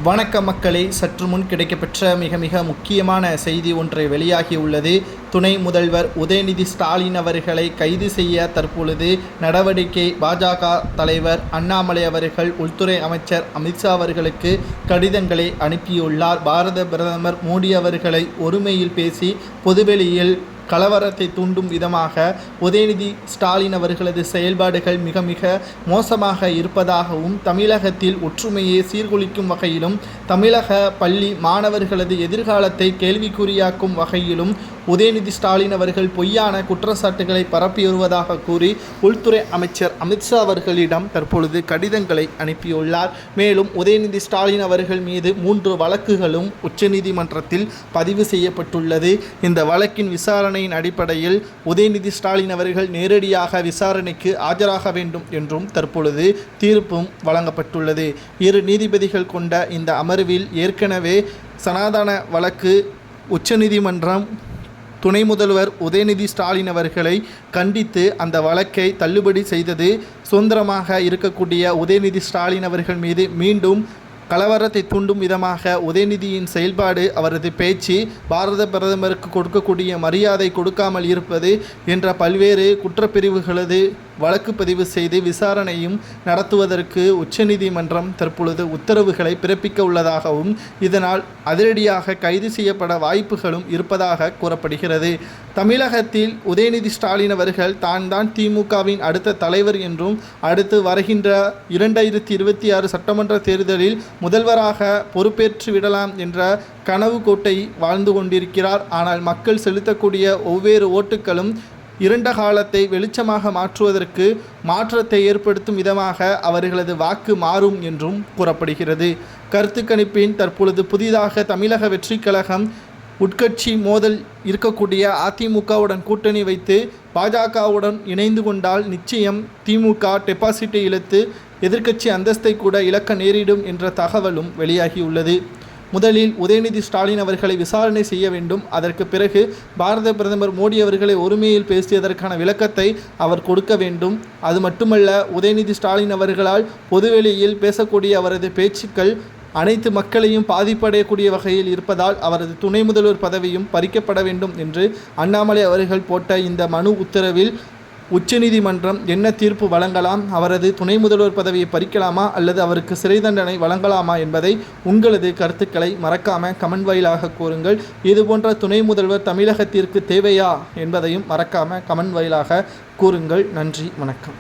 வணக்க மக்களே, சற்று முன் கிடைக்கப்பெற்ற மிக முக்கியமான செய்தி ஒன்றை வெளியாகியுள்ளது. துணை முதல்வர் உதயநிதி ஸ்டாலின் அவர்களை கைது செய்ய தற்பொழுது நடவடிக்கை. பாஜக தலைவர் அண்ணாமலை அவர்கள் உள்துறை அமைச்சர் அமித்ஷா அவர்களுக்கு கடிதங்களை அனுப்பியுள்ளார். பாரத பிரதமர் மோடி அவர்களை ஒருமையில் பேசி பொதுவெளியில் கலவரத்தை தூண்டும் விதமாக உதயநிதி ஸ்டாலின் அவர்களது செயல்பாடுகள் மிக மோசமாக இருப்பதாகவும், தமிழகத்தில் ஒற்றுமையை சீர்குலைக்கும் வகையிலும், தமிழக பள்ளி மாணவர்களது எதிர்காலத்தை கேள்விக்குறியாக்கும் வகையிலும் உதயநிதி ஸ்டாலின் அவர்கள் பொய்யான குற்றச்சாட்டுகளை பரப்பி வருவதாக கூறி உள்துறை அமைச்சர் அமித்ஷா அவர்களிடம் தற்பொழுது கடிதங்களை அனுப்பியுள்ளார். மேலும் உதயநிதி ஸ்டாலின் அவர்கள் மீது 3 வழக்குகளும் உச்சநீதிமன்றத்தில் பதிவு செய்யப்பட்டுள்ளது. இந்த வழக்கின் விசாரணையின் அடிப்படையில் உதயநிதி ஸ்டாலின் அவர்கள் நேரடியாக விசாரணைக்கு ஆஜராக வேண்டும் என்றும் தற்பொழுது தீர்ப்பும் வழங்கப்பட்டுள்ளது. 2 நீதிபதிகள் கொண்ட இந்த அமர்வில் ஏற்கனவே சனாதன வழக்கு உச்சநீதிமன்றம் துணை முதல்வர் உதயநிதி ஸ்டாலின் அவர்களை கண்டித்து அந்த வழக்கை தள்ளுபடி செய்தது. சுதந்திரமாக இருக்கக்கூடிய உதயநிதி ஸ்டாலின் அவர்கள் மீது மீண்டும் கலவரத்தை தூண்டும் விதமாக உதயநிதியின் செயல்பாடு, அவரது பேச்சு, பாரத பிரதமருக்கு கொடுக்கக்கூடிய மரியாதை கொடுக்காமல் இருப்பது என்ற பல்வேறு குற்றப்பிரிவுகளது வழக்கு பதிவு செய்து விசாரணையும் நடத்துவதற்கு உச்சநீதிமன்றம் தற்பொழுது உத்தரவுகளை பிறப்பிக்க உள்ளதாகவும், இதனால் அதிரடியாக கைது செய்யப்பட வாய்ப்புகளும் இருப்பதாக கூறப்படுகிறது. தமிழகத்தில் உதயநிதி ஸ்டாலின் அவர்கள் தான் திமுகவின் அடுத்த தலைவர் என்றும், அடுத்து வருகின்ற 2026 சட்டமன்ற தேர்தலில் முதல்வராக பொறுப்பேற்று விடலாம் என்ற கனவு கோட்டை வாழ்ந்து கொண்டிருக்கிறார். ஆனால் மக்கள் செலுத்தக்கூடிய ஒவ்வொரு ஓட்டுகளும் இருண்ட காலத்தை வெளிச்சமாக மாற்றுவதற்கு மாற்றத்தை ஏற்படுத்தும் விதமாக அவர்களது வாக்கு மாறும் என்றும் கூறப்படுகிறது. கருத்து கணிப்பின் தற்பொழுது புதிதாக தமிழக வெற்றி கழகம் உட்கட்சி மோதல் இருக்கக்கூடிய அதிமுகவுடன் கூட்டணி வைத்து பாஜகவுடன் இணைந்து கொண்டால் நிச்சயம் திமுக டெபாசிட்டை இழுத்து எதிர்க்கட்சி அந்தஸ்தை கூட இழக்க நேரிடும் என்ற தகவலும் வெளியாகியுள்ளது. முதலில் உதயநிதி ஸ்டாலின் அவர்களை விசாரணை செய்ய வேண்டும். அதற்கு பிறகு பாரத பிரதமர் மோடி அவர்களை ஒருமையில் பேசியதற்கான விளக்கத்தை அவர் கொடுக்க வேண்டும். அது மட்டுமல்ல, உதயநிதி ஸ்டாலின் அவர்களால் பொதுவெளியில் பேசக்கூடிய அவரது பேச்சுக்கள் அனைத்து மக்களையும் பாதிப்படையக்கூடிய வகையில் இருப்பதால் அவரது துணை முதல்வர் பதவியும் பறிக்கப்பட வேண்டும் என்று அண்ணாமலை அவர்கள் போட்ட இந்த மனு உத்தரவில் உச்சநீதிமன்றம் என்ன தீர்ப்பு வழங்கலாம், அவரது துணை முதல்வர் பதவியை பறிக்கலாமா அல்லது அவருக்கு சிறை தண்டனை வழங்கலாமா என்பதை உங்களது கருத்துக்களை மறக்காமல் கமெண்ட் வாயிலாக கூறுங்கள். இதுபோன்ற துணை முதல்வர் தமிழகத்திற்கு தேவையா என்பதையும் மறக்காமல் கமெண்ட் வாயிலாக கூறுங்கள். நன்றி, வணக்கம்.